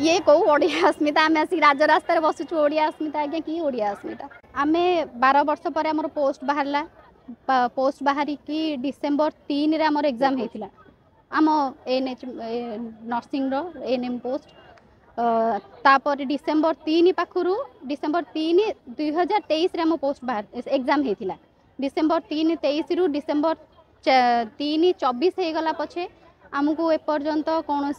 ये कौ ओडिया अस्मिता आम आसिक राजरास्तार बसुचु ओडिया अस्मिता आज्ञा कि ओडिया अस्मिता आम 12 वर्ष पर आम पोस्ट बाहरला पोस्ट बाहर कि डिसेम्बर 3 रे आम एग्जाम होता आम एनएच नर्सिंग एनएम पोस्ट तापर डिसेम्बर 3 पाखु डिसेम्बर 3 2023 रे आम पोस्ट बाहर एग्जाम होता डिसेम्बर 3 23 रु डिसेम्बर 3 24 हो गला पछे आमको एपर्यंत कौन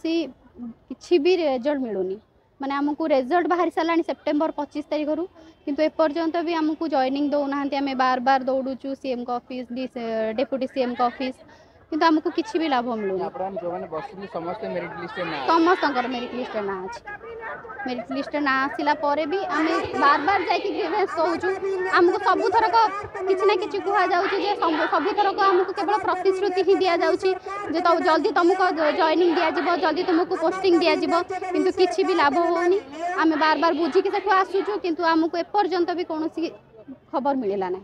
किसी भी रिजल्ट मिलूनी माने आमको रिजल्ट बाहरी सारा सेप्टेम्बर 25 तारीख रु किंतु एपर्यंत भी आमको जॉइनिंग दौना आम बार बार दौड़ूचु सीएम का ऑफिस डेप्यूटी सीएम का ऑफिस किंतु आमको किसी भी लाभ मिलूनी समस्त मेरिट लिस्ट ना अच्छे मेरिट लिस्ट ना आसला भी आम बार बार जाकि ग्रीवेंस कहूँ आमको सबू थरक किसी ना कि कहुचे सबू थरक आमको केवल प्रतिश्रुति ही दि जाऊँगी तो जल्दी तुमको जॉइनिंग दिज्व जल्दी तुमको पोस्टिंग दिज्व किंतु किसी भी लाभ होनी आम बार बार बुझिकी से आसुचु किंतु आमको एपर्यंत भी कौन खबर मिलला ना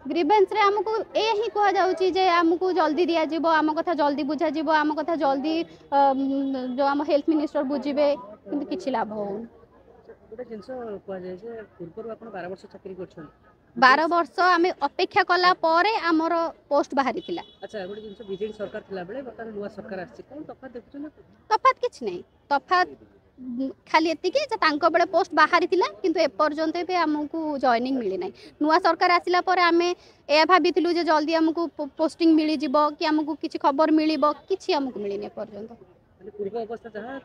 ग्रीवेंस रे आमको ए ही कह जाउची जे आमको जल्दी दिया जिवो आम कथा जल्दी बुझा जिवो आम कथा जल्दी जो आम हेल्थ मिनिस्टर बुझिबे किंतु किछि लाभ हो गोटे जिंस कह जाय जे पूर्व आपण 12 वर्ष चाकरी करछन 12 वर्ष आम अपेक्षा कला परे आमर पोस्ट बाहरी थिला। अच्छा गोटे जिंस बीजेडी सरकार थिला बेले बर्तमान नुवा सरकार आछि कोन तफात देखछन तफात किछि नै तफात खाली एतिक बेले पोस्ट बाहरी थिला किंतु एपर्यंत भी आमको जॉइनिंग मिली ना नुआ सरकार आसिला पर आमे ए भाबिथिलु जे जल्दी आमको पोस्टिंग मिली जिवो कि आमको किछि खबर मिलिबो किछि आमको मिलिनी एपर्यंत पूर्व अवस्था जहाँ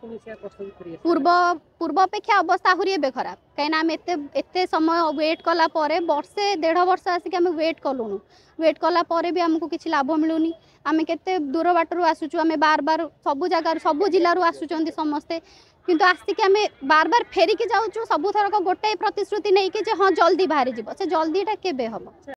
पूर्व अपेक्षा अवस्था आहरी एबे खराब कहीं आम एते समय वेट कला परे वर्षे 1.5 वर्ष आसिक आम वेट कलुनु वेट कला परे भी आमको किछि लाभ मिलूनी आम केते दूर बाटरू आसुचु आम बार बार सबु जगार सबु जिल्लारू आसुचंदी समस्ते किंतु आसिक आम बार बार फेरिकी जाऊँ सबू थरक गोटे प्रतिश्रुति नहीं कि हाँ जल्दी बाहरी जीव से जल्दीटा केबे हम।